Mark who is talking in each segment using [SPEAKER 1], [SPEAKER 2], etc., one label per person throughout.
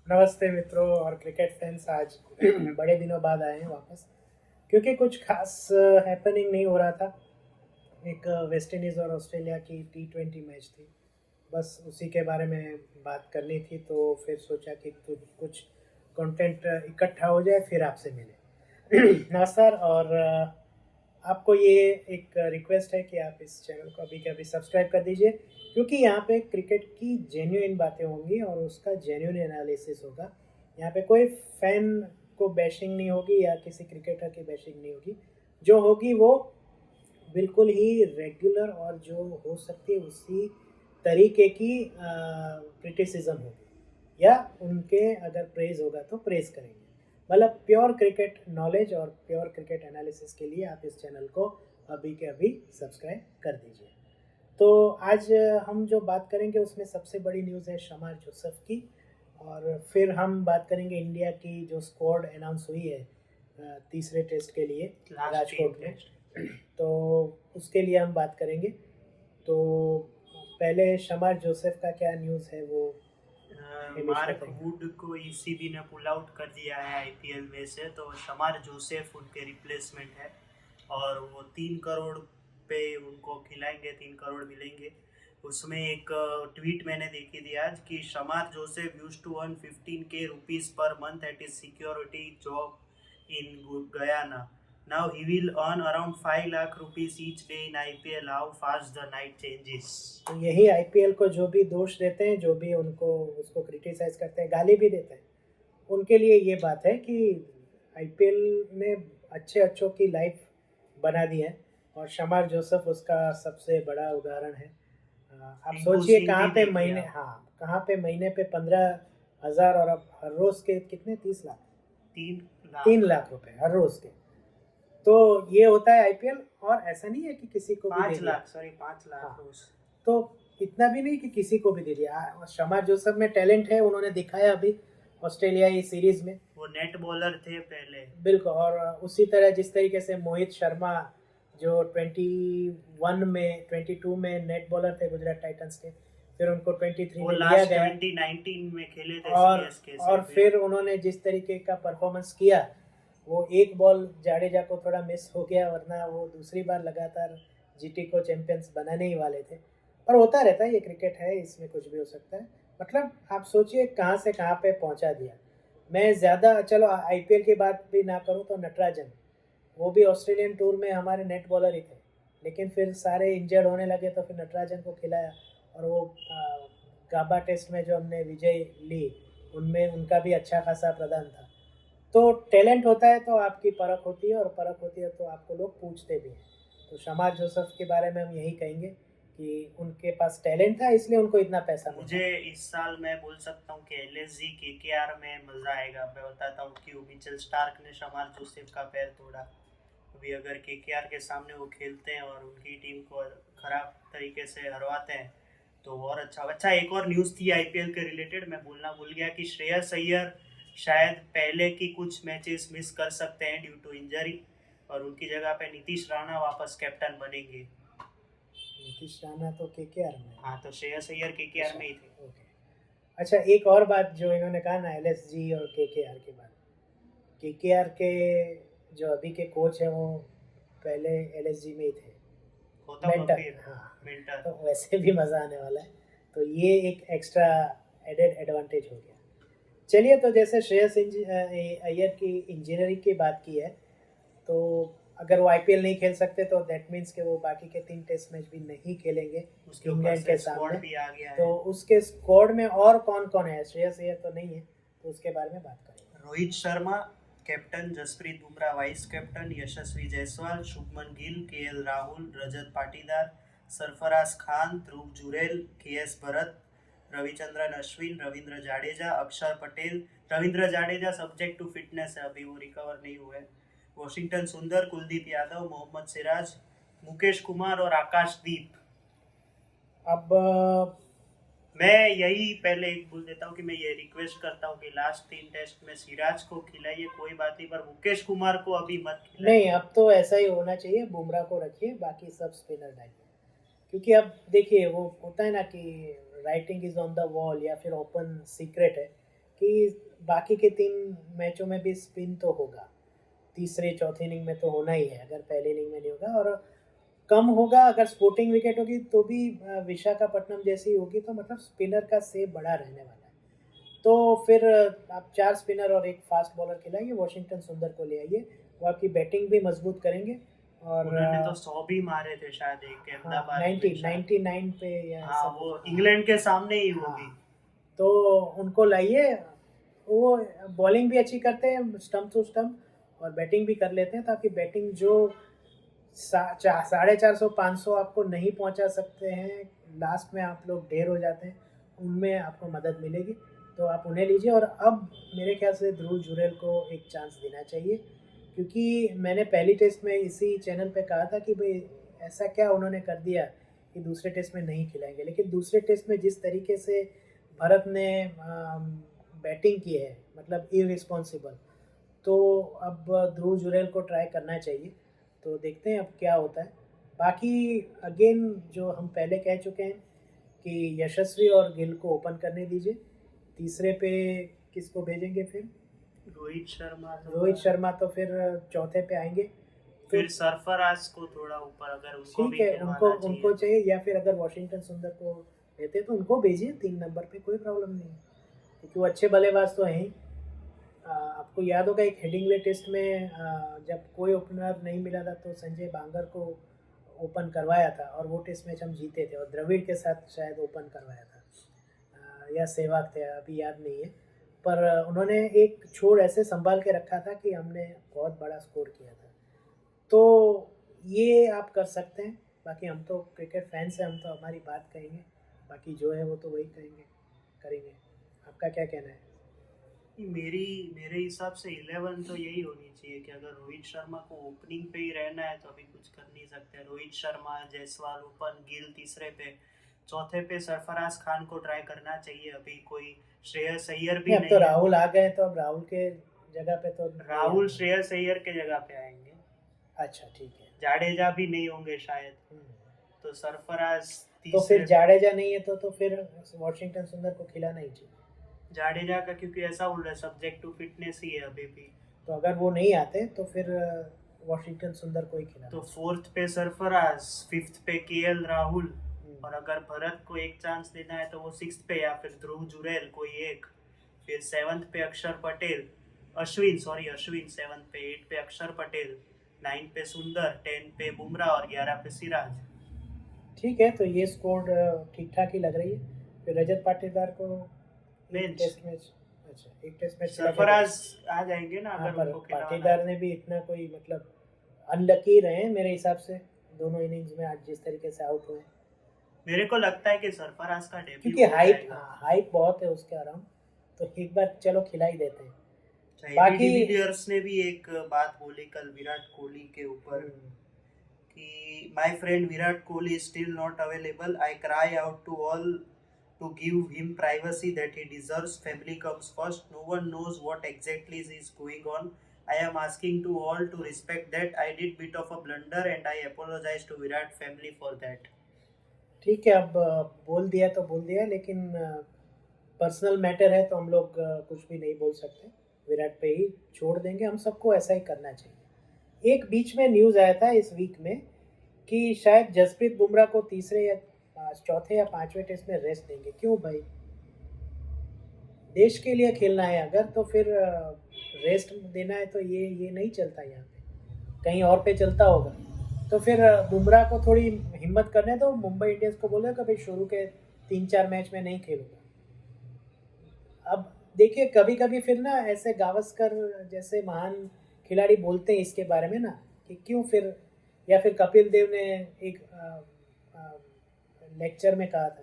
[SPEAKER 1] नमस्ते मित्रों और क्रिकेट फैंस। आज बड़े दिनों बाद आए हैं वापस, क्योंकि कुछ खास हैपनिंग नहीं हो रहा था। एक वेस्ट इंडीज़ और ऑस्ट्रेलिया की T20 मैच थी, बस उसी के बारे में बात करनी थी। तो फिर सोचा कि कुछ कंटेंट इकट्ठा हो जाए, फिर आपसे मिले। नमस्कार। और आपको ये एक रिक्वेस्ट है कि आप इस चैनल को अभी के अभी सब्सक्राइब कर दीजिए, क्योंकि यहाँ पे क्रिकेट की जेन्युइन बातें होंगी और उसका जेन्युइन एनालिसिस होगा। यहाँ पे कोई फैन को बैशिंग नहीं होगी या किसी क्रिकेटर की बैशिंग नहीं होगी। जो होगी वो बिल्कुल ही रेगुलर और जो हो सकती है उसी तरीके की क्रिटिसिज्म होगी, या उनके अगर प्रेज होगा तो प्रेज करेंगे। मतलब प्योर क्रिकेट नॉलेज और प्योर क्रिकेट एनालिसिस के लिए आप इस चैनल को अभी के अभी सब्सक्राइब कर दीजिए। तो आज हम जो बात करेंगे उसमें सबसे बड़ी न्यूज़ है शमार जोसेफ की, और फिर हम बात करेंगे इंडिया की जो स्क्वाड अनाउंस हुई है तीसरे टेस्ट के लिए राजकोट में। तो उसके लिए हम बात करेंगे। तो पहले शमार जोसेफ का क्या न्यूज़ है वो
[SPEAKER 2] मार्क वुड को ईसीबी ने पुल आउट कर दिया है आईपीएल में से, तो शमार जोसेफ उनके रिप्लेसमेंट है और वो 3 करोड़ पे उनको खिलाएंगे, 3 करोड़ मिलेंगे। उसमें एक ट्वीट मैंने देखी थी आज कि Shamar Joseph used to earn 15K rupees per month at his security job in Guyana. Now he will earn around 5 lakh rupees each day in IPL. How fast the night changes.
[SPEAKER 1] तो यही IPL को जो भी दोष देते हैं, जो भी उनको उसको क्रिटिसाइज करते हैं, गाली भी देते हैं, उनके लिए ये बात है कि आईपीएल ने अच्छे अच्छों की लाइफ बना दी है और शमार जोसेफ उसका सबसे बड़ा उदाहरण है। आप सोचिए कहाँ पे महीने, हाँ, कहाँ पे महीने पे 15,000 और अब हर रोज के कितने 30 लाख, 3 लाख रुपए हर रोज के। तो ये होता है आईपीएल। और ऐसा नहीं है कि किसी को भी
[SPEAKER 2] 5 लाख, सॉरी 5 लाख रोज।
[SPEAKER 1] तो इतना भी नहीं कि किसी को भी दे दिया। शमार जोसेफ में टैलेंट है, उन्होंने दिखाया अभी ऑस्ट्रेलिया की सीरीज में।
[SPEAKER 2] वो नेट बॉलर थे पहले,
[SPEAKER 1] बिल्कुल। और उसी तरह जिस तरीके से मोहित शर्मा जो 22 में नेट बॉलर थे गुजरात टाइटंस के, फिर उनको 23 में लिया गया,
[SPEAKER 2] 2019 में खेले थे
[SPEAKER 1] सीएसके से। और फिर उन्होंने जिस तरीके का परफॉर्मेंस किया, वो एक बॉल जाडेजा को थोड़ा मिस हो गया, वरना वो दूसरी बार लगातार जीटी को चैंपियंस बनाने ही वाले थे। पर होता रहता है, ये क्रिकेट है, इसमें कुछ भी हो सकता है। मतलब आप सोचिए कहाँ से कहाँ पे पहुँचा दिया। मैं ज़्यादा चलो आईपीएल की बात भी ना करूँ तो नटराजन, वो भी ऑस्ट्रेलियन टूर में हमारे नेट बॉलर ही थे, लेकिन फिर सारे इंजर्ड होने लगे तो फिर नटराजन को खिलाया। और वो गाबा टेस्ट में जो हमने विजय ली, उनमें उनका भी अच्छा खासा प्रदान था। तो टैलेंट होता है तो आपकी परख होती है, और परख होती है तो आपको लोग पूछते भी हैं। तो शमार जोसेफ के बारे में हम यही कहेंगे कि उनके पास टैलेंट था, इसलिए उनको इतना पैसा मिला।
[SPEAKER 2] मुझे इस साल मैं बोल सकता हूँ कि एलएसजी केकेआर में मजा आएगा। मैं बताता हूँ क्यों। मिचेल स्टार्क ने शमार जोसेफ का पैर तोड़ा। अभी अगर केकेआर के सामने वो खेलते हैं और उनकी टीम को खराब तरीके से हरवाते हैं तो और अच्छा। एक और न्यूज़ थी आईपीएल के रिलेटेड, मैं बोलना भूल गया कि श्रेयस अय्यर शायद पहले की कुछ मैचेस मिस कर सकते हैं ड्यू टू इंजरी, और उनकी जगह पे नीतीश राणा वापस कैप्टन बनेंगे।
[SPEAKER 1] नीतीश राणा तो केकेआर में,
[SPEAKER 2] हाँ, तो श्रेयस अय्यर केकेआर में ही थे।
[SPEAKER 1] ओके। अच्छा, एक और बात जो इन्होंने कहा ना एलएसजी और केकेआर की बात, केकेआर के जो अभी के कोच हैं वो पहले एलएसजी में ही थे, मेंटर। हाँ, मेंटर। तो वैसे भी मज़ा आने वाला है। तो ये एक एक्स्ट्रा एडेड एडवांटेज हो गया। चलिए, तो जैसे श्रेयस अय्यर की इंजीनियरिंग की बात की है, तो अगर वो आईपीएल नहीं खेल सकते तो दैट मीन्स कि वो बाकी के 3 टेस्ट मैच भी नहीं खेलेंगे इंग्लैंड के सामने।
[SPEAKER 2] भी आ गया
[SPEAKER 1] तो उसके स्क्वाड में और कौन कौन है? श्रेयस अय्यर तो नहीं है, तो उसके बारे में बात करेंगे।
[SPEAKER 2] Rohit Sharma captain, Jasprit Bumrah vice captain, Yashasvi Jaiswal, Shubman Gill, KL Rahul, Rajat Patidar, Sarfaraz Khan, Dhruv Jurel, KS Bharat, Ravichandran Ashwin, Ravindra Jadeja, Axar Patel. Ravindra Jadeja subject to fitness है, अभी वो रिकवर नहीं हुए। वॉशिंगटन सुंदर, कुलदीप यादव, मोहम्मद सिराज, मुकेश कुमार और आकाशदीप।
[SPEAKER 1] अब
[SPEAKER 2] मैं यही पहले एक बोल देता हूँ कि मैं ये रिक्वेस्ट करता हूँ कि लास्ट 3 टेस्ट में सिराज को खिलाइए, कोई बात नहीं, पर मुकेश कुमार को अभी मत खिलाइए।
[SPEAKER 1] नहीं, अब तो ऐसा ही होना चाहिए, बुमराह को रखिए, बाकी सब स्पिनर डालिए। क्योंकि अब देखिए वो होता है ना कि writing is on the wall, या फिर ओपन सीक्रेट है कि बाकी के 3 मैचों में भी स्पिन तो होगा, तीसरे चौथे इनिंग में तो होना ही है, अगर पहले इनिंग में नहीं होगा और कम होगा। अगर स्पोर्टिंग विकेट होगी तो भी विशाखापट्टनम जैसी होगी, तो मतलब स्पिनर का सेव बड़ा रहने वाला है। तो फिर आप 4 स्पिनर और एक फास्ट बॉलर खिलाइए, वॉशिंगटन सुंदर को ले आइए, वो आपकी बैटिंग भी मजबूत करेंगे। और
[SPEAKER 2] उन्होंने तो 100 भी मारे थे शायद एक
[SPEAKER 1] हाँ,
[SPEAKER 2] अहमदाबाद
[SPEAKER 1] 90
[SPEAKER 2] में शायद।
[SPEAKER 1] 99 पे या
[SPEAKER 2] हाँ
[SPEAKER 1] ऐसा
[SPEAKER 2] वो
[SPEAKER 1] कुछ।
[SPEAKER 2] इंग्लैंड के सामने ही
[SPEAKER 1] हाँ,
[SPEAKER 2] होगी।
[SPEAKER 1] तो उनको लाइए, वो बॉलिंग भी अच्छी करते हैं स्टंप टू स्टंप, और बैटिंग भी कर लेते हैं, ताकि बैटिंग जो 450-500 आपको नहीं पहुंचा सकते हैं, लास्ट में आप लोग ढेर हो जाते हैं, उनमें आपको मदद मिलेगी। तो आप उन्हें लीजिए। और अब मेरे ख्याल से ध्रुव जुरैल को एक चांस देना चाहिए, क्योंकि मैंने पहली टेस्ट में इसी चैनल पे कहा था कि भाई ऐसा क्या उन्होंने कर दिया कि दूसरे टेस्ट में नहीं खिलाएंगे, लेकिन दूसरे टेस्ट में जिस तरीके से भारत ने बैटिंग की है, मतलब इररिस्पॉन्सिबल, तो अब ध्रुव जुरैल को ट्राई करना चाहिए। तो देखते हैं अब क्या होता है। बाकी अगेन जो हम पहले कह चुके हैं कि यशस्वी और गिल को ओपन करने दीजिए। तीसरे पे किसको भेजेंगे फिर? रोहित शर्मा तो फिर चौथे पे आएंगे।
[SPEAKER 2] फिर सरफराज को थोड़ा ऊपर, अगर उनको
[SPEAKER 1] ठीक
[SPEAKER 2] भी
[SPEAKER 1] है,
[SPEAKER 2] खिलवाना
[SPEAKER 1] उनको चाहिए, या फिर अगर वॉशिंगटन सुंदर को लेते तो उनको भेजिए 3 नंबर पे, कोई प्रॉब्लम नहीं है, क्योंकि वो अच्छे बल्लेबाज तो हैं ही। आपको याद होगा एक हेडिंगले टेस्ट में जब कोई ओपनर नहीं मिला था तो संजय बांगर को ओपन करवाया था, और वो टेस्ट मैच हम जीते थे, और द्रविड़ के साथ शायद ओपन करवाया था, या सहवाग थे, अभी याद नहीं है। पर उन्होंने एक छोर ऐसे संभाल के रखा था कि हमने बहुत बड़ा स्कोर किया था। तो ये आप कर सकते हैं। बाकी हम तो क्रिकेट फैंस हैं, हम तो हमारी बात कहेंगे, बाकी जो है वो तो वही करेंगे। आपका क्या कहना है?
[SPEAKER 2] मेरे हिसाब से 11 तो यही होनी चाहिए कि अगर रोहित शर्मा को ओपनिंग पे ही रहना है तो अभी कुछ कर नहीं सकते। रोहित शर्मा, जायसवाल ओपन, गिल तीसरे पे, चौथे पे सरफराज खान को ट्राई करना चाहिए। अभी कोई श्रेयस अय्यर भी
[SPEAKER 1] अब
[SPEAKER 2] नहीं
[SPEAKER 1] तो
[SPEAKER 2] है।
[SPEAKER 1] राहुल आ गए, तो अब राहुल के जगह पे तो
[SPEAKER 2] राहुल श्रेयस अय्यर के जगह पे आएंगे।
[SPEAKER 1] अच्छा ठीक है।
[SPEAKER 2] जाडेजा भी नहीं होंगे शायद, तो सरफराज
[SPEAKER 1] तो फिर जाडेजा नहीं है तो फिर वॉशिंगटन सुंदर को खिलाना ही चाहिए।
[SPEAKER 2] जाडेजा का क्योंकि ऐसा बोल रहा है सब्जेक्ट टू फिटनेस ही है अभी भी,
[SPEAKER 1] तो अगर वो नहीं आते तो फिर वॉशिंगटन सुंदर को ही खिलाना।
[SPEAKER 2] तो 4th पे सरफराज, 5th पे केएल राहुल, और अगर भरत को एक चांस देना है तो वो 6th पे, या फिर ध्रुव जुरैल कोई एक, फिर 7th पे अश्विन 7th पे, 8 पे अक्षर पटेल, 9 पे सुंदर, 10 पे बुमराह और 11 पे सिराज।
[SPEAKER 1] ठीक है, तो ये स्कोर ठीक ठाक ही लग रही है। फिर रजत पाटीदार को
[SPEAKER 2] बेंच,
[SPEAKER 1] टेस्ट मैच, अच्छा एक टेस्ट मैच
[SPEAKER 2] सरफराज आ जाएंगे ना अगर
[SPEAKER 1] पर
[SPEAKER 2] उनको खिलाना
[SPEAKER 1] पाटीदार
[SPEAKER 2] है।
[SPEAKER 1] ने भी इतना कोई मतलब अनलकी रहे हैं मेरे हिसाब से दोनों इनिंग्स में, आज जिस तरीके से आउट हुए।
[SPEAKER 2] मेरे को लगता है कि सरफराज का डेब्यू
[SPEAKER 1] क्योंकि हाइप बहुत है उसके अराउंड, तो एक बार चलो खिला ही देते हैं।
[SPEAKER 2] बाकी डिविलियर्स ने भी एक बात बोली कल विराट कोहली के ऊपर कि my friend Virat Kohli is still not available, I cry out to all to give him privacy that he deserves. Family comes first. No one knows what exactly is going on. I am asking to all to respect that. I did bit of a blunder and I apologize to Virat family for that.
[SPEAKER 1] ठीक है, अब बोल दिया तो बोल दिया, लेकिन personal matter है तो हम लोग कुछ भी नहीं बोल सकते, विराट पे ही छोड़ देंगे। हम सबको ऐसा ही करना चाहिए। एक बीच में न्यूज़ आया था इस वीक में कि शायद जसप्रीत बुमराह को तीसरे या चौथे या 5वें टेस्ट में रेस्ट देंगे। क्यों भाई? देश के लिए खेलना है अगर, तो फिर रेस्ट देना है तो ये नहीं चलता यहाँ पे, कहीं और पे चलता होगा। तो फिर बुमराह को थोड़ी हिम्मत करने दो, मुंबई इंडियंस को बोले कि भाई शुरू के 3-4 मैच में नहीं खेलूंगा। अब देखिए, कभी कभी फिर ना ऐसे गावस्कर जैसे महान खिलाड़ी बोलते हैं इसके बारे में ना, कि क्यों फिर, या फिर कपिल देव ने एक लेक्चर में कहा था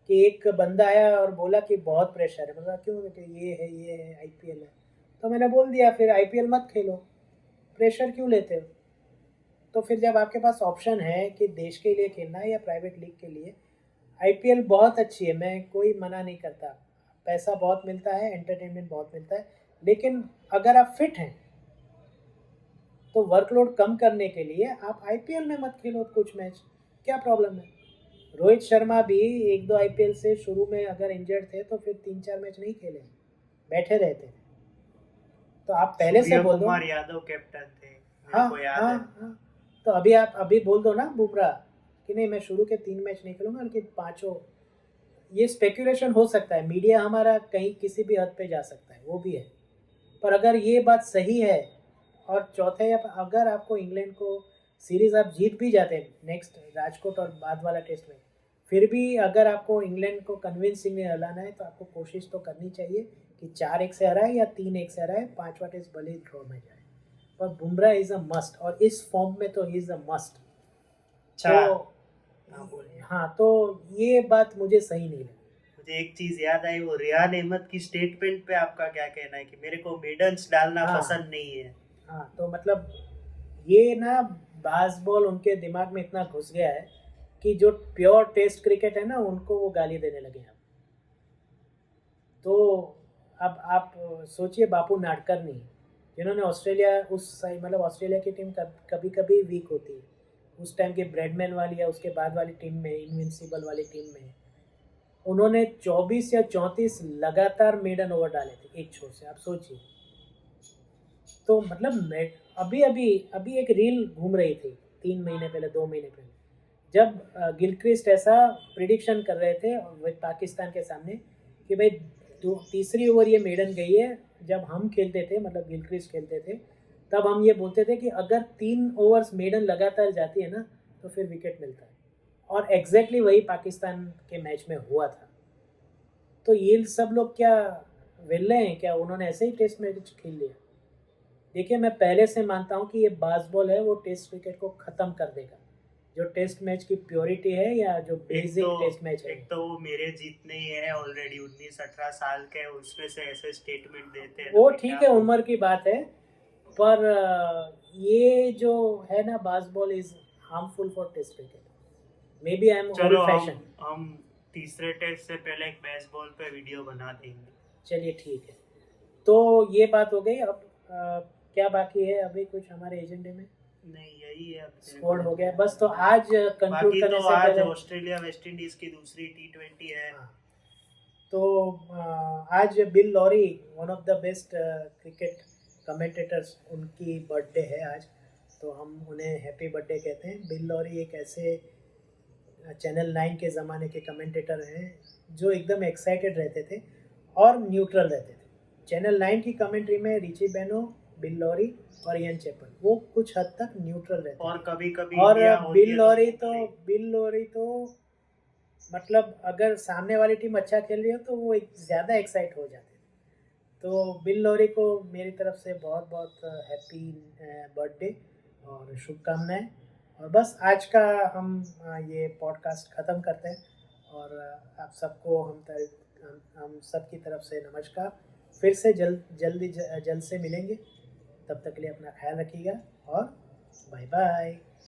[SPEAKER 1] कि एक बंदा आया और बोला कि बहुत प्रेशर है, मतलब क्यों, कि ये है आईपीएल है। तो मैंने बोल दिया फिर आईपीएल मत खेलो, प्रेशर क्यों लेते हो? तो फिर जब आपके पास ऑप्शन है कि देश के लिए खेलना है या प्राइवेट लीग के लिए, आईपीएल बहुत अच्छी है, मैं कोई मना नहीं करता, पैसा बहुत मिलता है, एंटरटेनमेंट बहुत मिलता है, लेकिन अगर आप फिट हैं तो वर्कलोड कम करने के लिए आप आईपीएल में मत खेलो कुछ मैच, क्या प्रॉब्लम है? रोहित शर्मा भी 1-2 आईपीएल से शुरू में अगर इंजर्ड थे तो फिर 3-4 मैच नहीं खेले, बैठे रहते थे। तो आप पहले से
[SPEAKER 2] सूर्य
[SPEAKER 1] बोल दो।
[SPEAKER 2] कुमार यादव कैप्टन थे, मेरे
[SPEAKER 1] हाँ
[SPEAKER 2] को याद
[SPEAKER 1] हाँ
[SPEAKER 2] है।
[SPEAKER 1] हाँ। तो अभी आप अभी बोल दो ना बुमराह कि नहीं मैं शुरू के 3 मैच नहीं खेलूंगा लेकिन पांचों। ये स्पेकुलेशन हो सकता है, मीडिया हमारा कहीं किसी भी हद पे जा सकता है, वो भी है। पर अगर ये बात सही है और चौथे या अगर आपको इंग्लैंड को सीरीज आप जीत भी जाते हैं नेक्स्ट राजकोट और बाद वाला टेस्ट में, फिर भी अगर आपको इंग्लैंड को कन्विंसिंगली हराना है तो आपको कोशिश तो करनी चाहिए कि 4-1 से हराए या 3-1 से हराए, पांचवा टेस्ट भले ही ड्रॉ में जाए। पर बुमराह इज अ मस्ट, और इस फॉर्म में तो ही इज अ मस्ट।
[SPEAKER 2] अच्छा,
[SPEAKER 1] तो हाँ, तो ये बात मुझे सही नहीं लगी।
[SPEAKER 2] मुझे एक चीज याद आई, वो रियान अहमद की स्टेटमेंट पे आपका क्या कहना है कि मेरे को मेडल्स डालना
[SPEAKER 1] हाँ,
[SPEAKER 2] पसंद नहीं है।
[SPEAKER 1] हाँ, तो मतलब ये ना बास्बॉल उनके दिमाग में इतना घुस गया है कि जो प्योर टेस्ट क्रिकेट है ना उनको वो गाली देने लगे हैं। तो अब आप सोचिए बापू नाडकर्णी जिन्होंने ऑस्ट्रेलिया मतलब ऑस्ट्रेलिया की टीम कभी कभी वीक होती है, उस टाइम के ब्रेडमैन वाली या उसके बाद वाली टीम में, इनविंसिबल वाली टीम में उन्होंने 24 या 34 लगातार मेडन ओवर डाले थे एक छोर से। आप सोचिए। तो मतलब अभी अभी अभी एक रील घूम रही थी 3 महीने पहले, 2 महीने पहले, जब गिलक्रिस्ट ऐसा प्रिडिक्शन कर रहे थे पाकिस्तान के सामने कि भाई तीसरी ओवर ये मेडन गई है। जब हम खेलते थे, मतलब गिलक्रिस्ट खेलते थे, तब हम ये बोलते थे कि अगर 3 ओवर्स मेडन लगातार जाती है ना तो फिर विकेट मिलता है, और एग्जैक्टली वही पाकिस्तान के मैच में हुआ था। तो ये सब लोग क्या वेल्ले हैं क्या? उन्होंने ऐसे ही टेस्ट मैच खेल लिया। देखिए, मैं पहले से मानता हूँ कि ये बास्बॉल है वो टेस्ट क्रिकेट को ख़त्म कर देगा। जो टेस्ट मैच की प्योरिटी है या जो बेसिक टेस्ट मैच है,
[SPEAKER 2] एक तो वो मेरे जीतने ही है ऑलरेडी 19-18 साल के, उसमें से ऐसे स्टेटमेंट देते हैं।
[SPEAKER 1] वो ठीक है, उम्र की बात है। पर ये जो है ना Bazball is harmful for test cricket. Maybe I am old fashion.
[SPEAKER 2] हम तीसरे टेस्ट से पहले एक बेसबॉल पे वीडियो बना देंगे।
[SPEAKER 1] चलिए ठीक है, तो ये बात हो गई। अब क्या बाकी है अभी कुछ हमारे एजेंडे में?
[SPEAKER 2] नहीं, यही है,
[SPEAKER 1] स्क्वाड हो गया बस। तो आज कंक्लूड करने से
[SPEAKER 2] आज
[SPEAKER 1] पहले
[SPEAKER 2] ऑस्ट्रेलिया वेस्ट इंडीज की दूसरी T20 है।
[SPEAKER 1] तो आज Bill Lawry, one of the best cricket commentators, उनकी बर्थडे है आज। तो हम उन्हें हैप्पी बर्थडे कहते हैं। बिल लॉरी एक ऐसे चैनल 9 के ज़माने के कमेंटेटर हैं जो एकदम एक्साइटेड रहते थे और न्यूट्रल रहते थे। चैनल 9 की कमेंट्री में रिची बेनो, बिल लॉरी और इयन चैपल वो कुछ हद तक न्यूट्रल रहते
[SPEAKER 2] और कभी कभी
[SPEAKER 1] और बिल लॉरी तो मतलब अगर सामने वाली टीम अच्छा खेल रही हो तो वो ज़्यादा एक्साइट हो जाते थे। तो बिल लॉरी को मेरी तरफ से बहुत बहुत हैप्पी बर्थडे और शुभकामनाएं। और बस आज का हम ये पॉडकास्ट ख़त्म करते हैं, और आप सबको हम सब की तरफ से नमस्कार। फिर से जल्द से मिलेंगे। तब तक के लिए अपना ख्याल रखिएगा और बाय बाय।